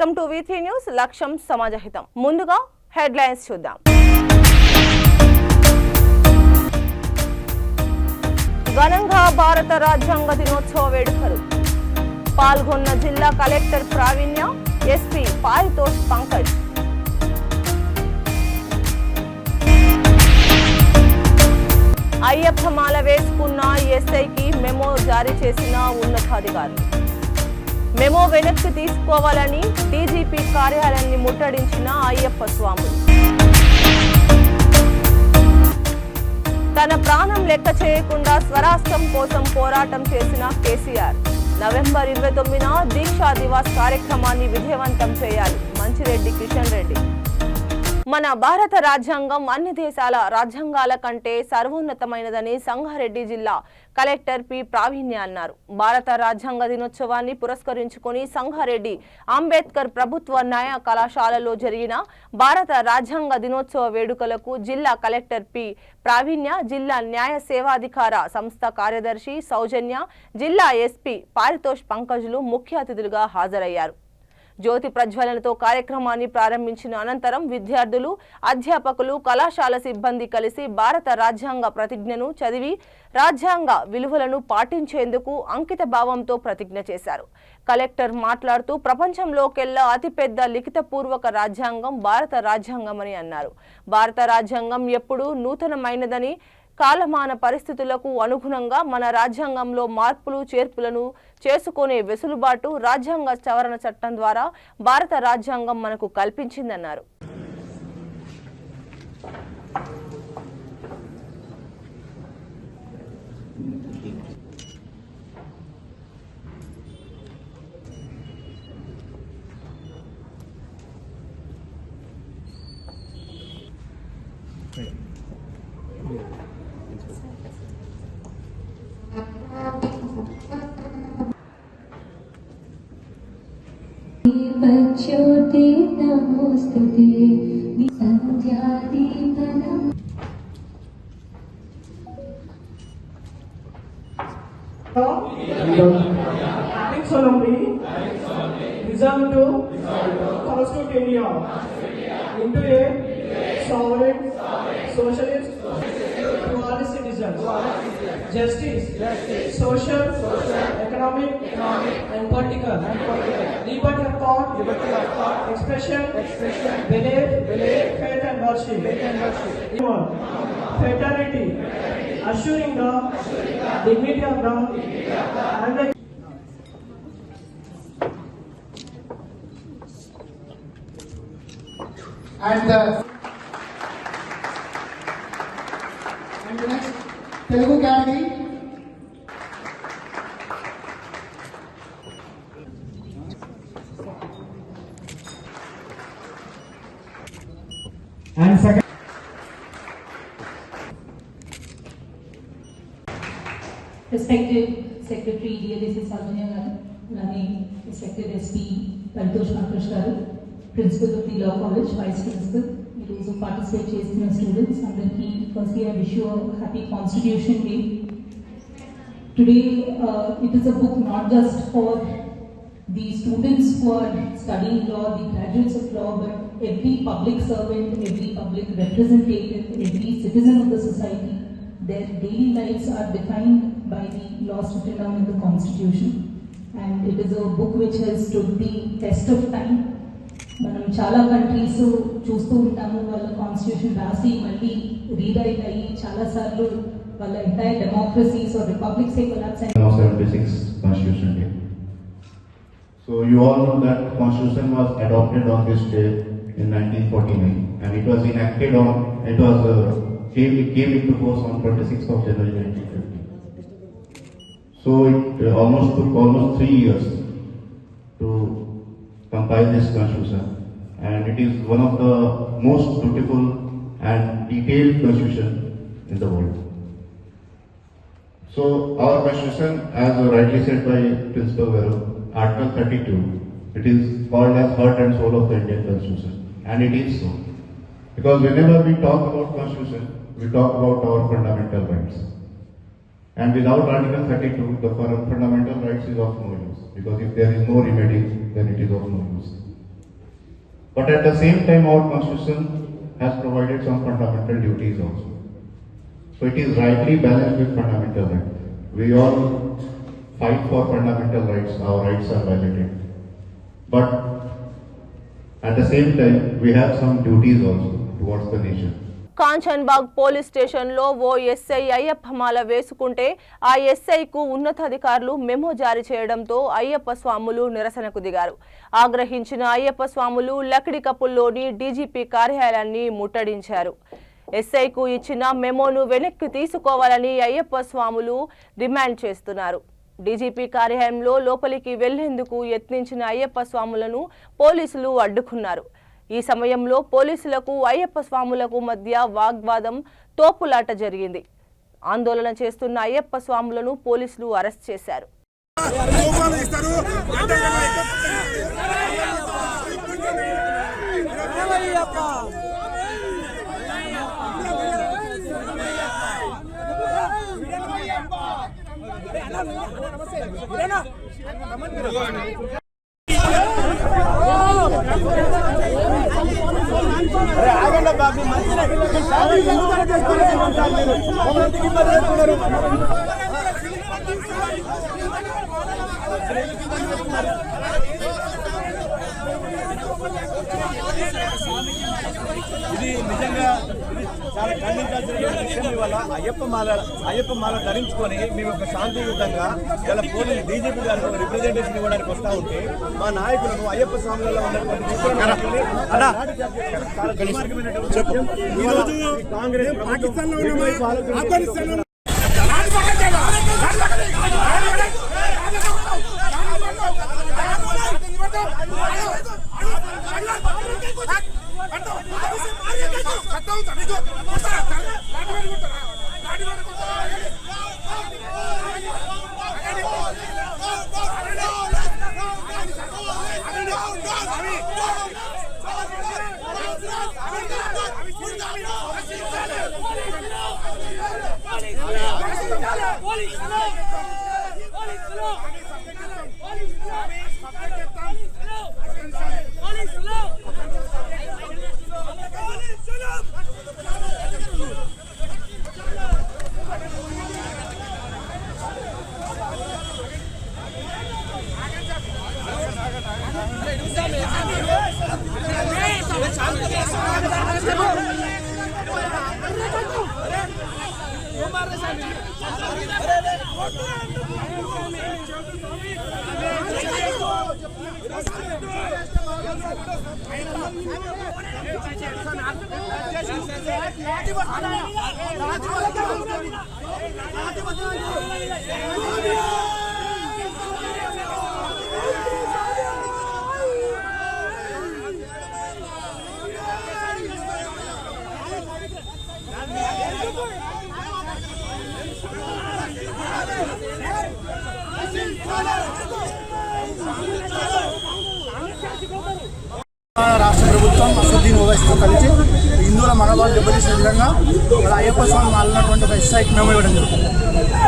Welcome to V3 news. లక్ష్యం సమాజహితం. ముందుగా headlines చూద్దాం. ఘనంగా భారత రాజ్యాంగ దినోత్సవ వేడుకలు. పాల్గొన్న జిల్లా కలెక్టర్ ప్రావీణ్య, ఎస్పీ పారితోష్ పంకజ్. అయ్యప్ప మాల వేసుకున్న ఎస్ఐకి మెమో జారీ చేసిన ఉన్నతాధికారులు. మెమో వెనక్కి తీసుకోవాలని డీజీపీ కార్యాలయాన్ని ముట్టడించిన అయ్యప్ప స్వాములు. తన ప్రాణం లెక్క చేయకుండా స్వరాష్ట్రం కోసం పోరాటం చేసిన కేసీఆర్. నవంబర్ 29న దీక్షా దివాస్ కార్యక్రమాన్ని విజయవంతం చేయాలి. మంచిరెడ్డి కిషన్ రెడ్డి. మన భారత రాజ్యాంగం అన్ని దేశాల రాజ్యాంగాల కంటే సర్వోన్నతమైనదని సంగారెడ్డి జిల్లా కలెక్టర్ పి ప్రావీణ్య అన్నారు. భారత రాజ్యాంగ దినోత్సవాన్ని పురస్కరించుకుని సంగారెడ్డి అంబేద్కర్ ప్రభుత్వ న్యాయ కళాశాలలో జరిగిన భారత రాజ్యాంగ దినోత్సవ వేడుకలకు జిల్లా కలెక్టర్ పి ప్రావీణ్య, జిల్లా న్యాయ సేవాధికార సంస్థ కార్యదర్శి సౌజన్య, జిల్లా ఎస్పీ పారితోష్ పంకజ్లు ముఖ్య అతిథులుగా హాజరయ్యారు. జ్యోతి ప్రజ్వలనతో కార్యక్రమాన్ని ప్రారంభించిన అనంతరం విద్యార్థులు, అధ్యాపకులు, కళాశాల సిబ్బంది కలిసి భారత రాజ్యాంగ ప్రతిజ్ఞను చదివి రాజ్యాంగ విలువలను పాటించేందుకు అంకిత భావంతో ప్రతిజ్ఞ చేశారు. కలెక్టర్ మాట్లాడుతూ ప్రపంచంలోకెల్లా అతిపెద్ద లిఖితపూర్వక రాజ్యాంగం భారత రాజ్యాంగమని అన్నారు. భారత రాజ్యాంగం ఎప్పుడూ నూతనమైనదని, కాలమాన పరిస్థితులకు అనుగుణంగా మన రాజ్యాంగంలో మార్పులు చేర్పులను చేసుకునే వెసులుబాటు రాజ్యాంగ సవరణ చట్టం ద్వారా భారత రాజ్యాంగం మనకు కల్పించిందన్నారు. ज्योति नमोस्तुते संध्यादीपनम्. Acting solemnly resolve to constitute India into a sovereign, socialist, pluralist citizen, justice, social, economic, and political, liberty of thought, expression, belief, faith and worship, fraternity, assuring the dignity of the and the next Telugu category. And second respected Secretary DLSC Saldana garu, alage respected SP Paritosh Pankaj garu, Principal of the Law College, Vice Principal, you also participate chestunna students, andarki firstly I wish you a happy Constitution Day. Today it is a book not just for the students who are studying law, the graduates of law, but every public servant, every public representative, every citizen of the society. Their daily lives are defined by the laws written down in the Constitution, and it is a book which has stood the test of time. మనం చాలా countries చూస్తూ ఉంటాము, వాళ్ళ constitution రాసి మళ్ళీ rewrite అయ్యి చాలా సార్లు వాళ్ళ entire democracies or republics collapse అయ్యాయి. 76 Constitution Day. So you all know that Constitution was adopted on this day in 1949, and it was enacted on it came into force on 26th of January 1950. So it took almost 3 years to compile this Constitution, and it is one of the most beautiful and detailed Constitution in the world. So our Constitution, as rightly said by Principal Veru, Article 32, it is called as heart and soul of the Indian Constitution, and it is so. Because whenever we talk about Constitution, we talk about our fundamental rights. And without Article 32, the fundamental rights is of no use. Because if there is no remedy, then it is of no use. But at the same time, our constitution has provided some fundamental duties also. So it is rightly balanced with fundamental rights. We all fight for fundamental rights, our rights are violated. But at the same time, we have some duties also towards the nation. Kanchanbagh police స్టేషన్లో ఓ SI Ayyappa మాల వేసుకుంటే ఆ ఎస్ఐకు ఉన్నతాధికారులు memo జారీ చేయడంతో అయ్యప్ప స్వాములు నిరసనకు దిగారు. ఆగ్రహించిన అయ్యప్ప స్వాములు లక్డికప్పుల్లోని డీజీపీ కార్యాలయాన్ని ముట్టడించారు. ఎస్ఐకు ఇచ్చిన మెమోను వెనక్కి తీసుకోవాలని అయ్యప్ప స్వాములు డిమాండ్ చేస్తున్నారు. డీజీపీ కార్యాలయంలో లోపలికి వెళ్లేందుకు యత్నించిన అయ్యప్ప స్వాములను పోలీసులు అడ్డుకున్నారు. ఈ సమయంలో పోలీసులకు అయ్యప్ప స్వాములకు మధ్య వాగ్వాదం తోపులాట జరిగింది. ఆందోళన చేస్తున్న అయ్యప్ప స్వాములను పోలీసులు అరెస్ట్ చేశారు. ఇది నిజంగా చాలా ఖండించాల్సిన విషయం. ఇవాళ అయ్యప్ప మాల ధరించుకొని మేము ఒక శాంతియుతంగా ఇలా పోలీసు డీజీపీ గారికి రిప్రజెంటేషన్ ఇవ్వడానికి వస్తూ ఉంటే మా నాయకులను అయ్యప్ప స్వాములలో ఉన్నటువంటి కాంగ్రెస్ పాకిస్తాన్ రాష్ట్ర ప్రభుత్వం అసదుద్దీన్ ఓవైసీతో కలిసి హిందువుల మనోభావాలు దెబ్బతీసే విధంగా ఇలా అయ్యప్ప స్వామి మాలినటువంటి ఒక ఎస్ఐకి మేము ఇవ్వడం జరుగుతుంది.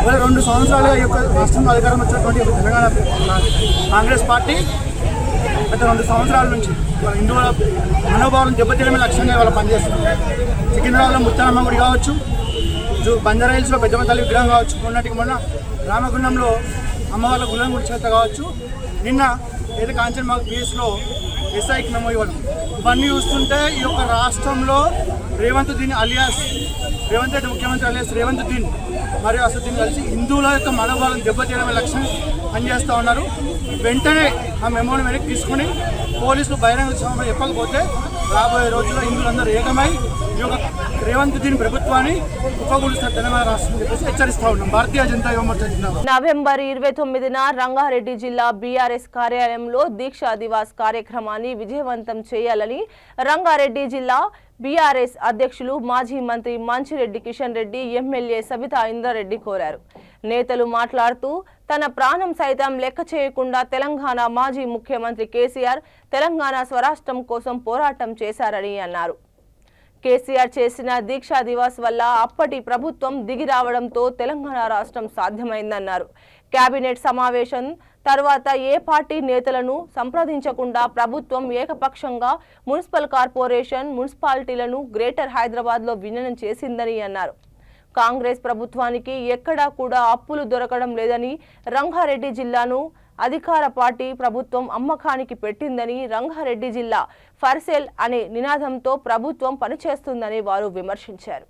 ఇవాళ 2 సంవత్సరాలుగా ఈ యొక్క రాష్ట్రంలో అధికారం వచ్చినటువంటి తెలంగాణ కాంగ్రెస్ పార్టీ గత 2 సంవత్సరాల నుంచి హిందువుల మనోభావాలను దెబ్బతీయడమే లక్ష్యంగా ఇవాళ పనిచేస్తున్నారు. సికింద్రాబాద్లో ముత్తారమ్మ గుడి కావచ్చు, బంజారా హిల్స్లో పెద్దమ్మ తల్లి విగ్రహం కావచ్చు, మొన్న రామగుండంలో అమ్మవార్ల గుళ్ళం గుడి చేత కావచ్చు, నిన్న ఏదో కాంచన్బాగ్ పిఎస్లో ఎస్ఐకి మెమో ఇవ్వడం, ఇవన్నీ చూస్తుంటే ఈ యొక్క రాష్ట్రంలో రేవంత్ దీన్ అలియాస్ రేవంత్ రెడ్డి ముఖ్యమంత్రి అలియాస్ రేవంత్ దీన్ మరియు అసదుద్దీన్ కలిసి హిందువుల యొక్క మనోభావాలను దెబ్బతీయడమే లక్ష్యం పనిచేస్తూ ఉన్నారు. వెంటనే ఆ మెమోని వెనక్కి తీసుకుని పోలీసులు బహిరంగ సభలో చెప్పకపోతే రాబోయే రోజుల్లో హిందువులందరూ ఏకమై ఈ యొక్క రేవంత్ దీన్ ప్రభుత్వాన్ని ఉపకూలుస్తారు తెలంగాణ రాష్ట్రం చెప్పేసి హెచ్చరిస్తూ ఉన్నాం. భారతీయ జనతా యువమోర్చా నవంబర్ 29న రంగారెడ్డి జిల్లా బీఆర్ఎస్ కార్యాలయంలో దీక్షా దివాస్ కార్యక్రమాన్ని విజయవంతం చేయాలని రంగారెడ్డి జిల్లా బీఆర్ఎస్ అధ్యక్షులు మాజీ మంత్రి మంచిరెడ్డి కిషన్ రెడ్డి, ఎమ్మెల్యే సబితా ఇంద్రారెడ్డి కోరారు. నేతలు మాట్లాడుతూ తన ప్రాణం సైతం లెక్క చేయకుండా తెలంగాణ మాజీ ముఖ్యమంత్రి కేసీఆర్ తెలంగాణ స్వరాష్ట్రం కోసం పోరాటం చేశారని అన్నారు. కేసీఆర్ చేసిన దీక్షా దివాస్ వల్ల అప్పటి ప్రభుత్వం దిగి రావడంతో తెలంగాణ రాష్ట్రం సాధ్యమైందన్నారు. కేబినెట్ సమావేశం తర్వాత ఏ పార్టీ నేతలను సంప్రదించకుండా ప్రభుత్వం ఏకపక్షంగా మున్సిపల్ కార్పొరేషన్, మున్సిపాలిటీలను గ్రేటర్ హైదరాబాద్లో విలీనం చేసిందని అన్నారు. కాంగ్రెస్ ప్రభుత్వానికి ఎక్కడా కూడా అప్పులు దొరకడం లేదని, రంగారెడ్డి జిల్లాను అధికార పార్టీ ప్రభుత్వం అమ్మకానికి పెట్టిందని, రంగారెడ్డి జిల్లా ఫర్సెల్ అనే నినాదంతో ప్రభుత్వం పనిచేస్తుందని వారు విమర్శించారు.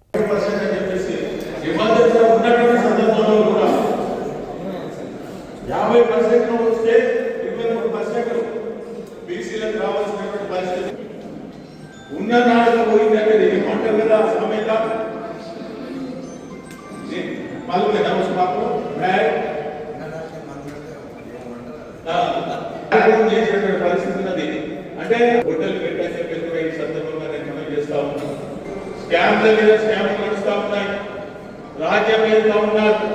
పరిస్థితి ఉన్నది అంటే హోటల్ పెట్టని చెప్పేసి ఈ సందర్భంగా నేను మనం చేస్తా ఉన్నాను. స్కామ్ల మీద స్కామ్ నడుస్తా ఉన్నాయి, రాజ్యం వెళ్తా ఉన్నారు.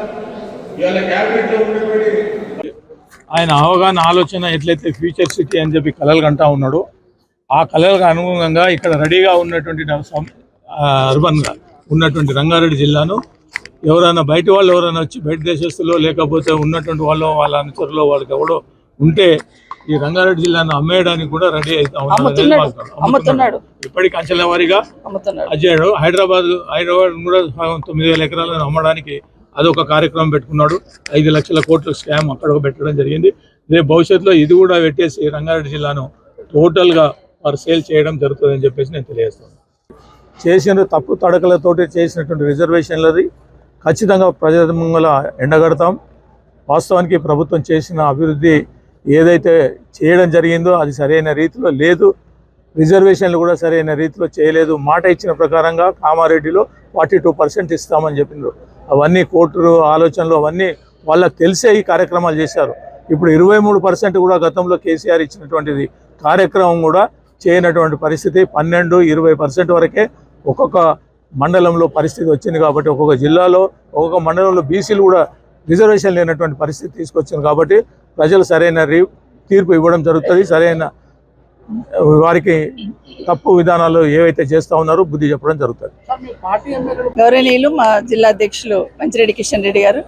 ఇవాళ క్యాబినెట్ లో ఉన్నటువంటి ఆయన అవగాహన ఆలోచన ఎట్లయితే ఫ్యూచర్ సిటీ అని చెప్పి కలలు కంటా ఉన్నాడు, ఆ కలలకు అనుగుణంగా ఇక్కడ రెడీగా ఉన్నటువంటి అర్బన్గా ఉన్నటువంటి రంగారెడ్డి జిల్లాను ఎవరైనా బయట వాళ్ళు ఎవరైనా వచ్చి బయట దేశస్తులో లేకపోతే ఉన్నటువంటి వాళ్ళు వాళ్ళ అనుచరులో వాళ్ళకి ఎవడో ఉంటే ఈ రంగారెడ్డి జిల్లాను అమ్మేయడానికి కూడా రెడీ అవుతా ఉన్నాడు. ఇప్పటికి అంచెల వారీగా అజ్జాడు. హైదరాబాద్ కూడా 9,000 ఎకరాలను అమ్మడానికి అదొక కార్యక్రమం పెట్టుకున్నాడు. 5 లక్షల కోట్ల స్కామ్ అక్కడ పెట్టడం జరిగింది. రేపు భవిష్యత్తులో ఇది కూడా పెట్టేసి రంగారెడ్డి జిల్లాను టోటల్గా వారు సేల్ చేయడం జరుగుతుందని చెప్పేసి నేను తెలియజేస్తాను. చేసిన తప్పు తడకలతోటి చేసినటువంటి రిజర్వేషన్లది ఖచ్చితంగా ప్రజల ముంగల ఎండగడతాం. వాస్తవానికి ప్రభుత్వం చేసిన అభివృద్ధి ఏదైతే చేయడం జరిగిందో అది సరైన రీతిలో లేదు. రిజర్వేషన్లు కూడా సరైన రీతిలో చేయలేదు. మాట ఇచ్చిన ప్రకారంగా కామారెడ్డిలో 42% ఇస్తామని చెప్పినారు. అవన్నీ కోర్టు ఆలోచనలు అవన్నీ వాళ్ళకి తెలిసే ఈ కార్యక్రమాలు చేశారు. ఇప్పుడు 23% కూడా గతంలో కేసీఆర్ ఇచ్చినటువంటిది కార్యక్రమం కూడా చేయనటువంటి పరిస్థితి. 12-20% వరకే ఒక్కొక్క మండలంలో పరిస్థితి వచ్చింది. కాబట్టి ఒక్కొక్క జిల్లాలో ఒక్కొక్క మండలంలో బీసీలు కూడా రిజర్వేషన్ లేనటువంటి పరిస్థితి తీసుకొచ్చింది. కాబట్టి ప్రజలు సరైన తీర్పు ఇవ్వడం జరుగుతుంది. సరైన వారికి తప్పు విధానాలు ఏవైతే చేస్తూ ఉన్నారో బుద్ధి చెప్పడం జరుగుతుంది. గౌరవనీయులు మా జిల్లా అధ్యక్షులు మంచిరెడ్డి కిషన్ రెడ్డి గారు,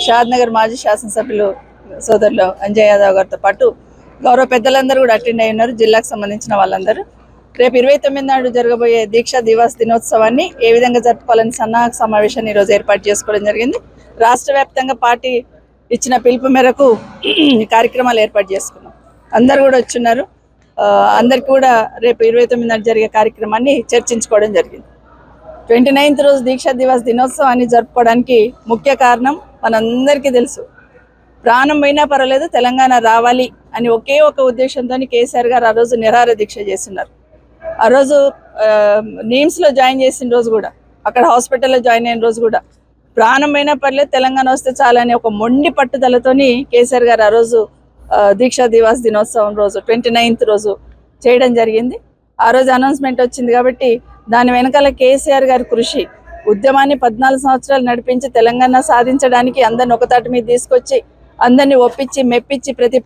షాద్ నగర్ మాజీ శాసనసభ్యులు సోదరులు అంజయ్ యాదవ్ గారితో పాటు గౌరవ పెద్దలందరూ కూడా అటెండ్ అయి ఉన్నారు. జిల్లాకు సంబంధించిన వాళ్ళందరూ రేపు 29 నాడు జరగబోయే దీక్షా దివాస్ దినోత్సవాన్ని ఏ విధంగా జరుపుకోవాలని సన్నాహక సమావేశాన్ని ఈరోజు ఏర్పాటు చేసుకోవడం జరిగింది. రాష్ట్ర వ్యాప్తంగా పార్టీ ఇచ్చిన పిలుపు మేరకు ఈ కార్యక్రమాలు ఏర్పాటు చేసుకున్నాం. అందరు కూడా వచ్చున్నారు. అందరికి కూడా రేపు 29 నాడు జరిగే కార్యక్రమాన్ని చర్చించుకోవడం జరిగింది. 29th రోజు దీక్షా దివాస్ దినోత్సవాన్ని జరుపుకోవడానికి ముఖ్య కారణం మనందరికీ తెలుసు. ప్రాణం పోయినా పర్వాలేదు తెలంగాణ రావాలి అని ఒకే ఒక ఉద్దేశంతో కేసీఆర్ గారు ఆ రోజు నిరాహార దీక్ష చేస్తున్నారు. ఆ రోజు నీమ్స్లో జాయిన్ చేసిన రోజు కూడా, అక్కడ హాస్పిటల్లో జాయిన్ అయిన రోజు కూడా ప్రాణం పోయినా పర్లేదు తెలంగాణ వస్తే చాలని ఒక మొండి పట్టుదలతోని కేసీఆర్ గారు ఆ రోజు దీక్షా దివాస్ దినోత్సవం రోజు 29th రోజు చేయడం జరిగింది. ఆ రోజు అనౌన్స్మెంట్ వచ్చింది కాబట్టి దాని వెనకాల కేసీఆర్ గారి కృషి, ఉద్యమాన్ని 14 సంవత్సరాలు నడిపించి తెలంగాణ సాధించడానికి అందరిని ఒకతాటి మీద తీసుకొచ్చి అందరినీ ఒప్పించి మెప్పించి ప్రతి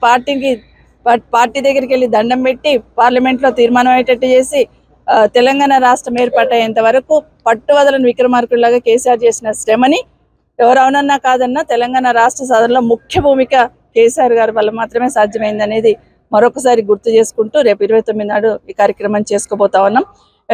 పార్టీ దగ్గరికి వెళ్ళి దండం పెట్టి పార్లమెంట్లో తీర్మానం అయ్యేటట్టు చేసి తెలంగాణ రాష్ట్రం ఏర్పాటయ్యేంత వరకు పట్టువదలని విక్రమార్కుడిలాగా కేసీఆర్ చేసిన శ్రమని ఎవరు అవునన్నా కాదన్నా తెలంగాణ రాష్ట్ర సాధనలో ముఖ్య భూమిక కేసీఆర్ గారి వల్ల మాత్రమే సాధ్యమైంది అనేది మరొకసారి గుర్తు చేసుకుంటూ రేపు 29 నాడు ఈ కార్యక్రమాన్ని చేసుకోబోతా ఉన్నాం.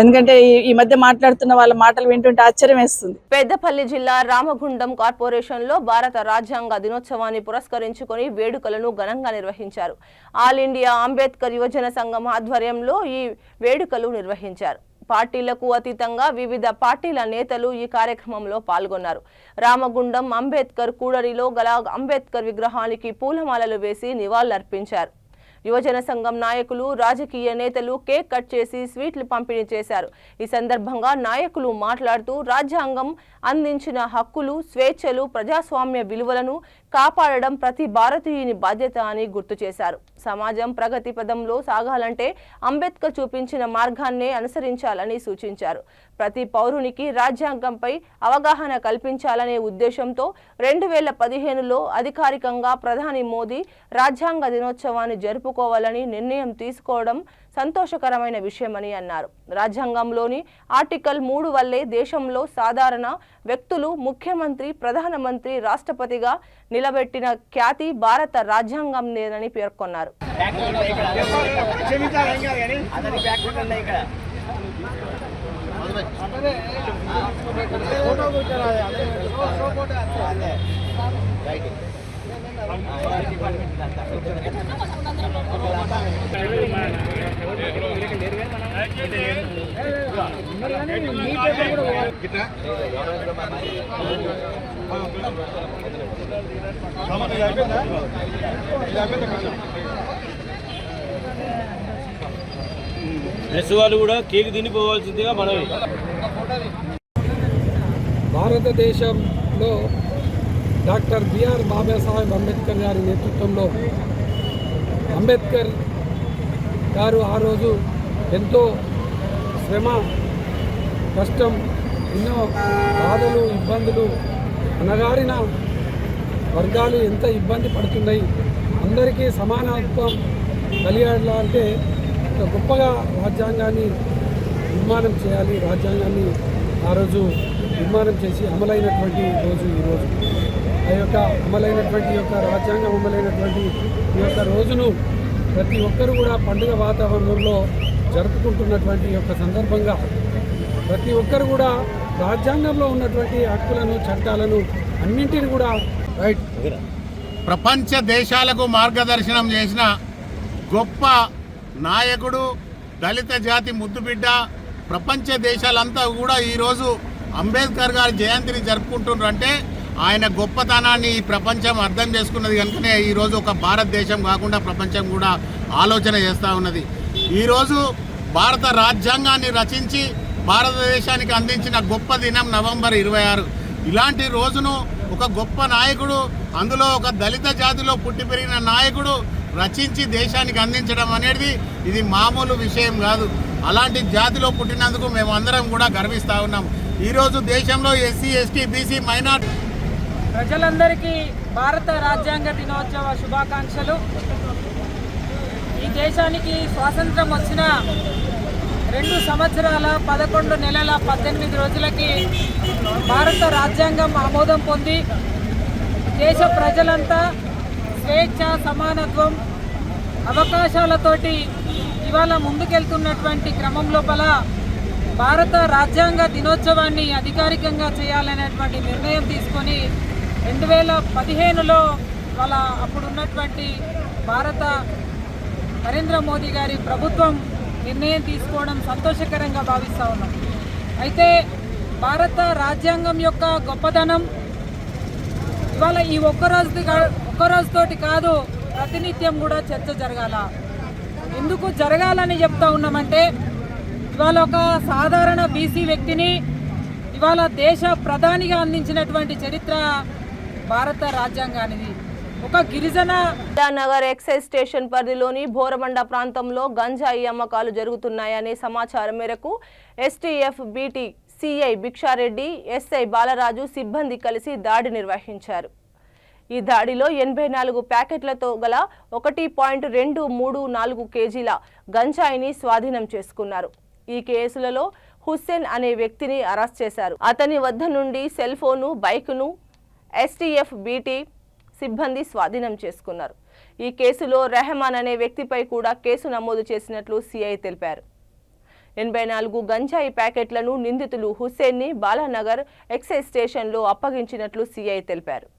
ఎందుకంటే ఈ మధ్య మాట్లాడుతున్న వాళ్ళ మాటలు వింటుంటే ఆశ్చర్యం వేస్తుంది. పెద్దపల్లి జిల్లా రామగుండం కార్పొరేషన్లో భారత రాజ్యాంగ దినోత్సవాన్ని పురస్కరించుకొని వేడుకలను ఘనంగా నిర్వహించారు. ఆల్ ఇండియా అంబేద్కర్ యువజన సంఘం ఆధ్వర్యంలో ఈ వేడుకలు నిర్వహించారు. పార్టీలకు అతీతంగా వివిధ పార్టీల నేతలు ఈ కార్యక్రమంలో పాల్గొన్నారు. రామగుండం అంబేద్కర్ కూడలిలో గల అంబేద్కర్ విగ్రహానికి పూలమాలలు వేసి నివాళులర్పించారు. యువజన సంఘం నాయకులు, రాజకీయ నేతలు కేక్ కట్ చేసి స్వీట్లు పంపిణీ చేశారు. ఈ సందర్భంగా నాయకులు మాట్లాడుతూ రాజ్యాంగం అందించిన హక్కులు, స్వేచ్ఛలు, ప్రజాస్వామ్య విలువలను కాపాడడం ప్రతి భారతీయుని బాధ్యత అని గుర్తు చేశారు. సమాజం ప్రగతి పదంలో సాగాలంటే అంబేద్కర్ చూపించిన మార్గాన్నే అనుసరించాలని సూచించారు. ప్రతి పౌరునికి రాజ్యాంగంపై అవగాహన కల్పించాలనే ఉద్దేశంతో 2015లో అధికారికంగా ప్రధాని మోదీ రాజ్యాంగ దినోత్సవాన్ని జరుపుకోవాలని నిర్ణయం తీసుకోవడం సంతోషకరమైన విషయమని అన్నారు. రాజ్యాంగంలోని ఆర్టికల్ 3 వల్లే దేశంలో సాధారణ వ్యక్తులు ముఖ్యమంత్రి, ప్రధానమంత్రి, రాష్ట్రపతిగా నిలబెట్టిన ఖ్యాతి భారత రాజ్యాంగందేనని పేర్కొన్నారు. ప్రెస్ వాళ్ళు కూడా కేక్ తినిపోవాల్సిందిగా మనవి. భారతదేశంలో డాక్టర్ బిఆర్ బాబాసాహెబ్ అంబేద్కర్ గారి నేతృత్వంలో అంబేద్కర్ గారు ఆ రోజు ఎంతో శ్రమ, కష్టం, ఎన్నో బాధలు, ఇబ్బందులు, అణగారిన వర్గాలు ఎంత ఇబ్బంది పడుతున్నాయి, అందరికీ సమానత్వం కలిగాలంటే గొప్పగా రాజ్యాంగాన్ని నిర్మాణం చేయాలి. రాజ్యాంగాన్ని ఆ రోజు నిర్మాణం చేసి అమలైనటువంటి రోజు ఈరోజు. ఆ యొక్క అమలైనటువంటి రాజ్యాంగం అమలైనటువంటి ఈ యొక్క రోజును ప్రతి ఒక్కరు కూడా పండుగ వాతావరణంలో జరుపుకుంటున్నటువంటి యొక్క సందర్భంగా ప్రతి ఒక్కరు కూడా రాజ్యాంగంలో ఉన్నటువంటి హక్కులను, చట్టాలను అన్నింటిని కూడా ప్రపంచ దేశాలకు మార్గదర్శనం చేసిన గొప్ప నాయకుడు, దళిత జాతి ముద్దుబిడ్డ. ప్రపంచ దేశాలంతా కూడా ఈరోజు అంబేద్కర్ గారి జయంతిని జరుపుకుంటున్నారంటే ఆయన గొప్పతనాన్ని ఈ ప్రపంచం అర్థం చేసుకున్నది కనుకనే ఈరోజు ఒక భారతదేశం కాకుండా ప్రపంచం కూడా ఆలోచన చేస్తూ ఉన్నది. ఈరోజు భారత రాజ్యాంగాన్ని రచించి భారతదేశానికి అందించిన గొప్ప దినం నవంబర్ 26. ఇలాంటి రోజును ఒక గొప్ప నాయకుడు, అందులో ఒక దళిత జాతిలో పుట్టి పెరిగిన నాయకుడు రచించి దేశానికి అందించడం అనేది ఇది మామూలు విషయం కాదు. అలాంటి జాతిలో పుట్టినందుకు మేము అందరం కూడా గర్విస్తూ ఉన్నాం. ఈరోజు దేశంలో ఎస్సీ, ఎస్టీ, బీసీ, మైనార్టీ ప్రజలందరికీ భారత రాజ్యాంగ దినోత్సవ శుభాకాంక్షలు. ఈ దేశానికి స్వాతంత్రం వచ్చిన 2 సంవత్సరాల 11 నెలల 18 రోజులకి భారత రాజ్యాంగం ఆమోదం పొంది దేశ ప్రజలంతా స్వేచ్ఛ, సమానత్వం, అవకాశాలతోటి ఇవాళ ముందుకెళ్తున్నటువంటి క్రమం లోపల భారత రాజ్యాంగ దినోత్సవాన్ని అధికారికంగా చేయాలనేటువంటి నిర్ణయం తీసుకొని 2015లో వాళ్ళ అప్పుడున్నటువంటి భారత నరేంద్ర మోదీ గారి ప్రభుత్వం నిర్ణయం తీసుకోవడం సంతోషకరంగా భావిస్తూ ఉన్నాం. అయితే భారత రాజ్యాంగం యొక్క గొప్పదనం ఇవాళ ఈ ఒక్కరోజుతోటి కాదు, ప్రతినిత్యం కూడా చర్చ జరగాల. ఎందుకు జరగాలని చెప్తా ఉన్నామంటే ఇవాళ ఒక సాధారణ బీసీ వ్యక్తిని ఇవాళ దేశ ప్రధానిగా అందించినటువంటి చరిత్ర భారత రాజ్యాంగానిది. ఒక గిరిజన నగర్ ఎక్సైజ్ స్టేషన్ పరిధిలోని బోరబండ ప్రాంతంలో గంజాయి అమ్మకాలు జరుగుతున్నాయనే సమాచారం మేరకు STF BT CI Bhiksha Reddy, SI Balaraju సిబ్బంది కలిసి దాడి నిర్వహించారు. ఈ దాడిలో 84 ప్యాకెట్లతో గల 1.234 కేజీల గంజాయిని స్వాధీనం చేసుకున్నారు. ఈ కేసులలో హుస్సేన్ అనే వ్యక్తిని అరెస్ట్ చేశారు. అతని వద్ద నుండి సెల్ ఫోను, బైకును ఎస్టీఎఫ్ బీటీ సిబ్బంది స్వాధీనం చేసుకున్నారు. ఈ కేసులో రెహమాన్ అనే వ్యక్తిపై కూడా కేసు నమోదు చేసినట్లు సిఐ తెలిపారు. 84 గంజాయి ప్యాకెట్లను నిందితులు హుస్సేన్ని బాలానగర్ ఎక్సైజ్ స్టేషన్లో అప్పగించినట్లు సిఐ తెలిపారు.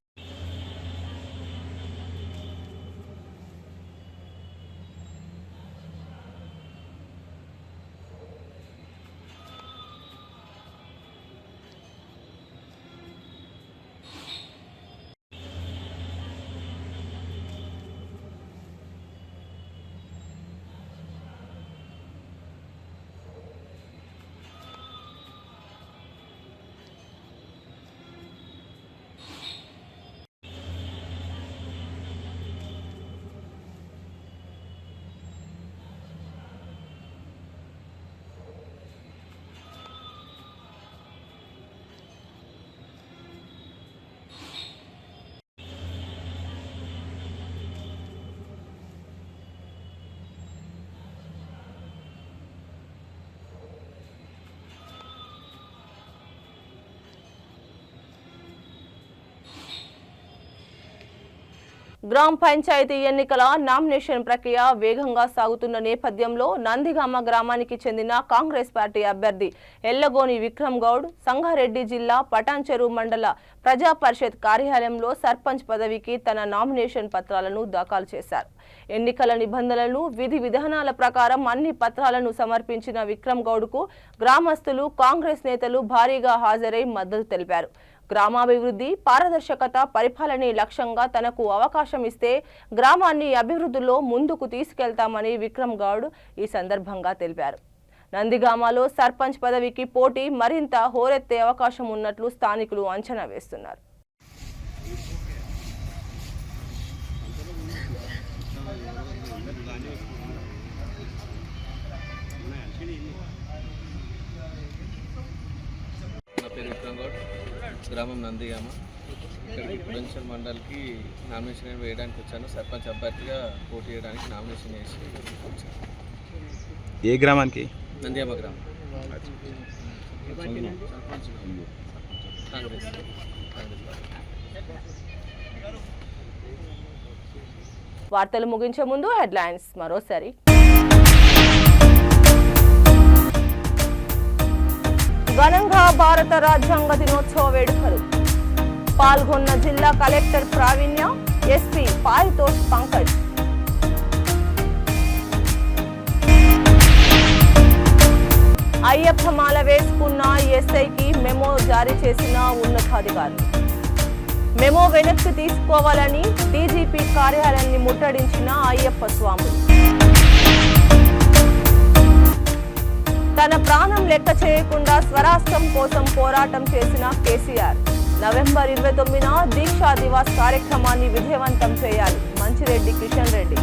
గ్రామ పంచాయతీ ఎన్నికల నామినేషన్ ప్రక్రియ వేగంగా సాగుతున్న నేపథ్యంలో నందిగామ గ్రామానికి చెందిన కాంగ్రెస్ పార్టీ అభ్యర్థి ఎల్లగోని విక్రమ్ గౌడ్ సంగారెడ్డి జిల్లా పటాన్చెరు మండల ప్రజా పరిషత్ కార్యాలయంలో సర్పంచ్ పదవికి తన నామినేషన్ పత్రాలను దాఖలు చేశారు. ఎన్నికల నిబంధనలను విధి విధానాల ప్రకారం అన్ని పత్రాలను సమర్పించిన విక్రమ్ గౌడ్కు గ్రామస్తులు కాంగ్రెస్ నేతలు భారీగా హాజరై మద్దతు తెలిపారు. గ్రామాభివృద్ధి పారదర్శకత పరిపాలనే లక్ష్యంగా తనకు అవకాశం ఇస్తే గ్రామాన్ని అభివృద్ధిలో ముందుకు తీసుకెళ్తామని విక్రమ్ గౌడ్ ఈ సందర్భంగా తెలిపారు. నందిగామలో సర్పంచ్ పదవికి పోటీ మరింత హోరెత్తే అవకాశం ఉన్నట్లు స్థానికులు అంచనా వేస్తున్నారు. నా పేరు విక్రమ్ గౌడ్, గ్రామం నందిగామ. ఇక్కడికి పొటెన్షియల్ మండలికి నామినేషన్ వేయడానికి వచ్చాను. సర్పంచ్ అభ్యర్థిగా పోటీ చేయడానికి నామినేషన్ చేసి వచ్చాను. ఏ గ్రామానికి? నందిగామ గ్రామం. కాంగ్రెస్. వార్తలు ముగించే ముందు హెడ్లైన్స్ మరోసారి. ఘనంగా భారత రాజ్యాంగ దినోత్సవ వేడుకలు. పాల్గొన్న జిల్లా కలెక్టర్ ప్రావీణ్య, ఎస్పీ పారితోష్ పంకజ్. అయ్యప్ప మాల వేసుకున్న ఎస్ఐకి మెమో జారీ చేసిన ఉన్నతాధికారులు. మెమో వెనక్కి తీసుకోవాలని డీజీపీ కార్యాలయాన్ని ముట్టడించిన అయ్యప్ప స్వాములు. తన ప్రాణం లెక్క చేయకుండా స్వరాష్ట్రం కోసం పోరాటం చేసిన కేసీఆర్. నవంబర్ 29న దీక్షా దివాస్ కార్యక్రమాన్ని విజయవంతం చేయాలి. మంచిరెడ్డి కిషన్ రెడ్డి.